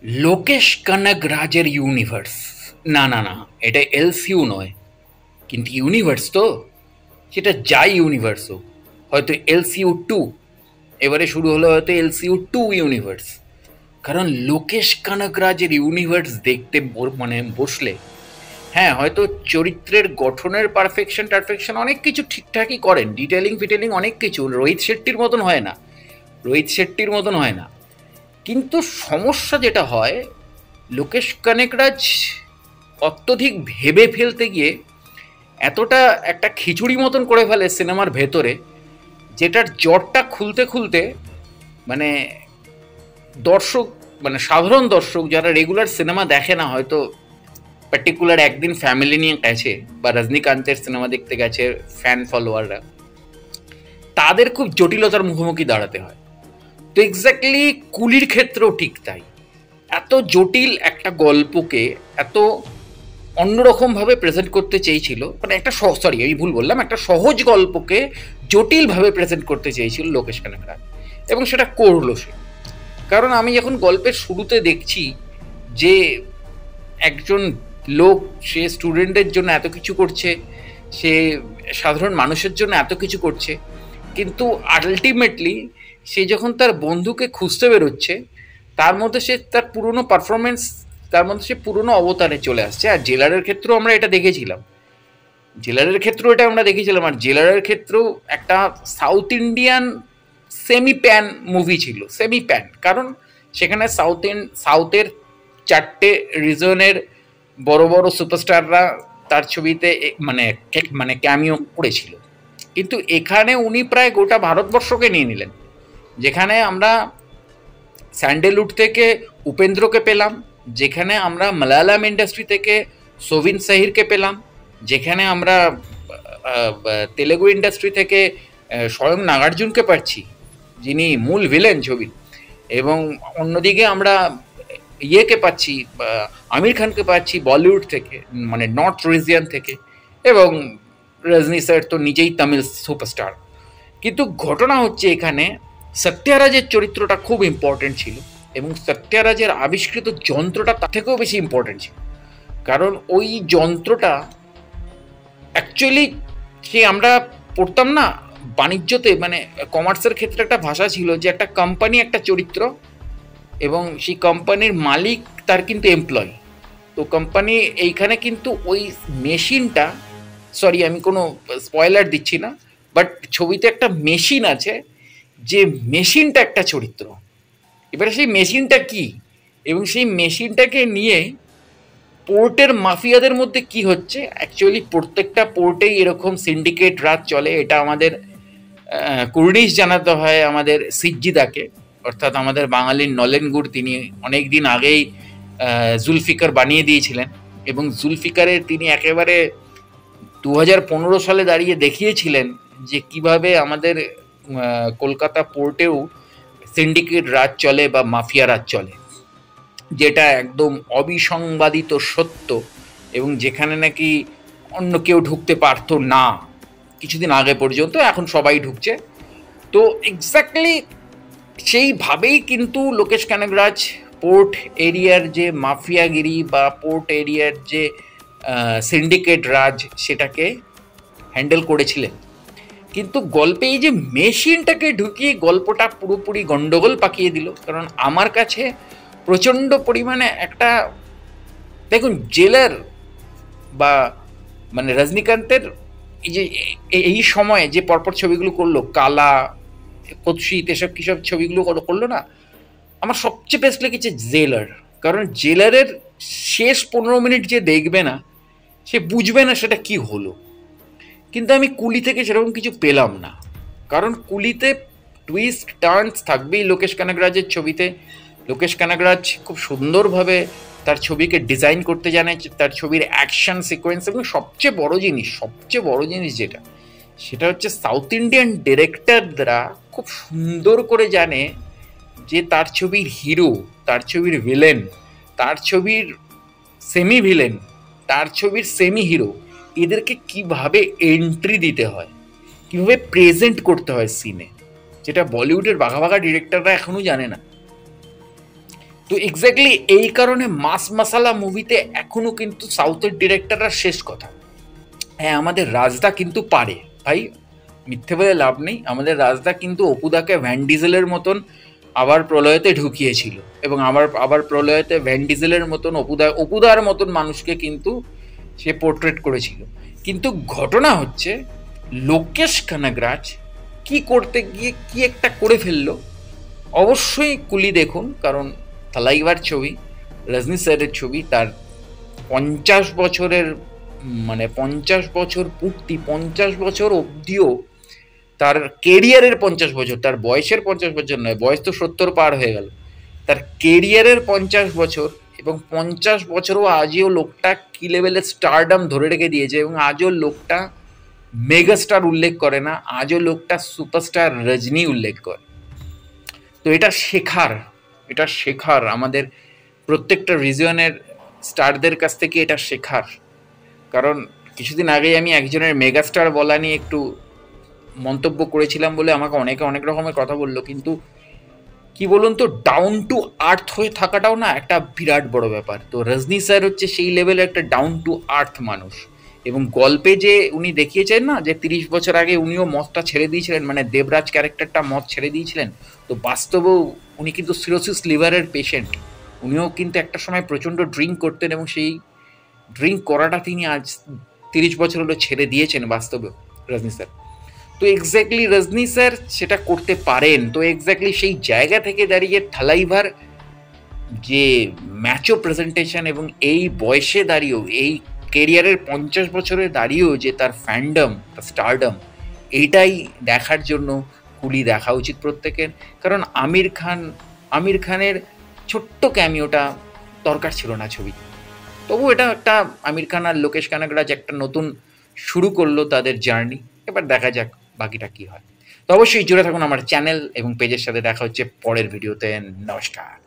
Lokesh কানাগরাজের universe. না না না, এটা এলসিইউ নয়, কিন্তু ইউনিভার্স তো, সেটা যাই ইউনিভার্স হোক। হয়তো এলসিইউ 2, এবারে শুরু হলো হয়তো এলসিইউ 2 ইউনিভার্স। কারণ লোকেশ কানাগরাজের ইউনিভার্স দেখতে মানে বসলে, হ্যাঁ হয়তো চরিত্রের গঠনের পারফেকশন টারফেকশন অনেক কিছু ঠিকঠাকই করেন, ডিটেলিং ফিটেলিং অনেক কিছু রোহিত শেট্টির মতন হয় না, রোহিত শেট্টির মতন হয় না। কিন্তু সমস্যা যেটা হয়, লোকেশ কানেকরাজ অত্যধিক ভেবে ফেলতে গিয়ে এতটা একটা খিচুড়ি মতন করে ফেলে সিনেমার ভেতরে, যেটার জটটা খুলতে খুলতে মানে দর্শক, মানে সাধারণ দর্শক যারা রেগুলার সিনেমা দেখে না, হয়তো পার্টিকুলার একদিন ফ্যামিলি নিয়ে গেছে বা রজনীকান্তের সিনেমা দেখতে গেছে ফ্যান ফলোয়াররা, তাদের খুব জটিলতার মুখোমুখি দাঁড়াতে হয়। তো এক্স্যাক্টলি কুলির ক্ষেত্রেও ঠিক তাই। এত জটিল একটা গল্পকে এত অন্যরকমভাবে প্রেজেন্ট করতে চেয়েছিল, মানে একটা সরি আমি ভুল বললাম, একটা সহজ গল্পকে জটিলভাবে প্রেজেন্ট করতে চেয়েছিল লোকেশ কানাগরাজ, এবং সেটা করলো সে। কারণ আমি যখন গল্পের শুরুতে দেখছি যে একজন লোক, সে স্টুডেন্টের জন্য এত কিছু করছে, সে সাধারণ মানুষের জন্য এত কিছু করছে, কিন্তু আলটিমেটলি সে যখন তার বন্ধুকে খুঁজতে বেরোচ্ছে, তার মধ্যে সে তার পুরনো পারফরমেন্স, তার মধ্যে সে পুরনো অবতারে চলে আসছে। আর জেলারের ক্ষেত্রেও আমরা এটা দেখেছিলাম, জেলারের ক্ষেত্রেও এটা আমরা দেখেছিলাম। আর জেলারের ক্ষেত্রেও একটা south Indian semi pan movie ছিল, সেমি প্যান, কারণ সেখানে সাউথের 4টে রিজনের বড় বড় সুপারস্টাররা তার ছবিতে মানে মানে ক্যামিও করেছিল। কিন্তু এখানে উনি প্রায় গোটা ভারতবর্ষকে নিয়ে নিলেন, যেখানে আমরা স্যান্ডেলউড থেকে উপেন্দ্রকে পেলাম, যেখানে আমরা মালায়ালাম ইন্ডাস্ট্রি থেকে সোভিন সাহিরকে পেলাম, যেখানে আমরা তেলেগু ইন্ডাস্ট্রি থেকে স্বয়ং নাগার্জুনকে পাচ্ছি, যিনি মূল ভিলেন ছবি, এবং অন্যদিকে আমরা ইয়েকে পাচ্ছি, আমির খানকে পাচ্ছি বলিউড থেকে, মানে নর্থ রিজিয়ন থেকে, এবং রজনী স্যার তো নিজেই তামিল সুপারস্টার। কিন্তু ঘটনা হচ্ছে এখানে সত্যারাজের চরিত্রটা খুব ইম্পর্টেন্ট ছিল, এবং সত্যারাজের আবিষ্কৃত যন্ত্রটা তার থেকেও বেশি ইম্পর্টেন্ট ছিল। কারণ ওই যন্ত্রটা অ্যাকচুয়ালি, সে আমরা পড়তাম না বাণিজ্যতে, মানে কমার্সের ক্ষেত্রে একটা ভাষা ছিল যে একটা কোম্পানি একটা চরিত্র, এবং সেই কোম্পানির মালিক তার কিন্তু এমপ্লয়ি। তো কোম্পানি এইখানে কিন্তু ওই মেশিনটা, সরি আমি কোনো স্পয়লার দিচ্ছি না, বাট ছবিতে একটা মেশিন আছে, যে মেশিনটা একটা চরিত্র। এবারে সেই মেশিনটা কি, এবং সেই মেশিনটাকে নিয়ে পোর্টের মাফিয়াদের মধ্যে কি হচ্ছে, অ্যাকচুয়ালি প্রত্যেকটা পোর্টেই এরকম সিন্ডিকেট রাজ চলে। এটা আমাদের কুর্নিশ জানাতে হয় আমাদের সিজ্জিদাকে, অর্থাৎ আমাদের বাঙালির নলেন গুড়, তিনি অনেক দিন আগেই জুলফিকার বানিয়ে দিয়েছিলেন, এবং জুলফিকারের তিনি একেবারে 2015 সালে দাঁড়িয়ে দেখিয়েছিলেন যে কিভাবে আমাদের কলকাতা পোর্টেও সিন্ডিকেট রাজ চলে বা মাফিয়া রাজ চলে, যেটা একদম অবিসংবাদিত সত্য, এবং যেখানে নাকি অন্য কেউ ঢুকতে পারতো না কিছুদিন আগে পর্যন্ত, এখন সবাই ঢুকছে। তো এক্স্যাক্টলি সেইভাবেই কিন্তু লোকেশ কানাগরাজ পোর্ট এরিয়ার যে মাফিয়াগিরি বা পোর্ট এরিয়ার যে সিন্ডিকেট রাজ, সেটাকে হ্যান্ডেল করেছিলেন। কিন্তু গল্পে এই যে মেশিনটাকে ঢুকিয়ে গল্পটা পুরোপুরি গন্ডগোল পাকিয়ে দিল। কারণ আমার কাছে প্রচণ্ড পরিমাণে একটা, দেখুন জেলার বা মানে রজনীকান্তের এই যে এই সময়ে যে পরপর ছবিগুলো করলো, কালা, কুৎসিত, এসব কিসব ছবিগুলো করলো না, আমার সবচেয়ে বেস্ট লেগেছে জেলার। কারণ জেলারের শেষ 15 মিনিট যে দেখবে না, সে বুঝবে না সেটা কি হলো। কিন্তু আমি কুলি থেকে সেরকম কিছু পেলাম না, কারণ কুলিতে টুইস্ট টার্নস থাকবেই লোকেশ কানাগরাজের ছবিতে। লোকেশ কানাগরাজ খুব সুন্দরভাবে তার ছবিকে ডিজাইন করতে জানে, তার ছবির অ্যাকশন সিকোয়েন্স, এবং সবচেয়ে বড় জিনিস যেটা, সেটা হচ্ছে সাউথ ইন্ডিয়ান ডিরেক্টররা খুব সুন্দর করে জানে যে তার ছবির হিরো, তার ছবির ভিলেন, তার ছবির সেমি ভিলেন, তার ছবির সেমি হিরো, এদেরকে কিভাবে এন্ট্রি দিতে হয়, কিভাবে প্রেজেন্ট করতে হয় সিনে, যেটা বলিউডের বাঘা বাঘা ডিরেক্টররা এখনো জানে না। তো এক্স্যাক্টলি এই কারণে মাস মাসালা মুভিতে এখনো কিন্তু সাউথের ডিরেক্টররা শেষ কথা। হ্যাঁ, আমাদের রাজদা কিন্তু পারে ভাই, মিথ্যে বলে লাভ নেই। আমাদের রাজদা কিন্তু অপুদাকে ভ্যান ডিজেলের মতন আবার প্রলয়তে ঢুকিয়েছিল, এবং আবার আবার প্রলয়তে ভ্যান ডিজেলের মতন অপুদার মতন মানুষকে কিন্তু সে পোর্ট্রেট করেছিল। কিন্তু ঘটনা হচ্ছে লোকেশ কানাগরাজ কি করতে গিয়ে কি একটা করে ফেললো। অবশ্যই কুলি দেখুন, কারণ থালাইভার ছবি, রজনী স্যারের ছবি, তার 50 বছরের মানে 50 বছর পূর্তি, 50 বছর অবধিও তার কেরিয়ারের 50 বছর, তার বয়সের 50 বছর নয়, বয়স তো 70 পার হয়ে গেল, তার কেরিয়ারের 50 বছর, এবং 50 বছরও আজও লোকটা কি লেভেলের স্টারডাম ধরে রেখে দিয়েছে, এবং আজও লোকটা মেগাস্টার উল্লেখ করে না, আজও লোকটা সুপারস্টার রজনী উল্লেখ করে। তো এটা শেখার আমাদের প্রত্যেকটা রিজিয়নের স্টারদের কাছ থেকে, এটা শেখার। কারণ কিছুদিন আগেই আমি একজনের মেগাস্টার বলা নিয়ে একটু মন্তব্য করেছিলাম বলে আমাকে অনেকে অনেক রকমের কথা বললো, কিন্তু কি বলুন তো, ডাউন টু আর্থ হয়ে থাকাটাও না একটা বিরাট বড় ব্যাপার। তো রজনী স্যার হচ্ছে সেই লেভেলের একটা ডাউন টু আর্থ মানুষ, এবং গল্পে যে উনি দেখিয়েছেন না যে 30 বছর আগে উনিও মদটা ছেড়ে দিয়েছিলেন, মানে দেবরাজ ক্যারেক্টারটা মদ ছেড়ে দিয়েছিলেন, তো বাস্তবেও উনি কিন্তু সিরোসিস লিভারের পেশেন্ট। উনিও কিন্তু একটা সময় প্রচণ্ড ড্রিঙ্ক করতেন, এবং সেই ড্রিঙ্ক করাটা তিনি আজ 30 বছর হলো ছেড়ে দিয়েছেন বাস্তবেও রজনী স্যার। তো এক্স্যাক্টলি রজনী স্যার সেটা করতে পারেন। তো এক্স্যাক্টলি সেই জায়গা থেকে দাঁড়িয়ে থালাইভার যে ম্যাচও প্রেজেন্টেশন, এবং এই বয়সে দাঁড়িয়েও, এই কেরিয়ারের 50 বছরে দাঁড়িয়েও যে তার ফ্যান্ডম, তার স্টারডম, এইটাই দেখার জন্য কুলি দেখা উচিত প্রত্যেকের। কারণ আমির খানের ছোট্ট ক্যামিওটা দরকার ছিল না ছবি, তবু এটা একটা আমির খান আর লোকেশ কানাগরাজ একটা নতুন শুরু করলো তাদের জার্নি। এবার দেখা যাক বাকিটা কি হয়। তো অবশ্যই জুড়ে থাকুন আমার চ্যানেল এবং পেজের সাথে। দেখা হচ্ছে পরের ভিডিওতে। নমস্কার।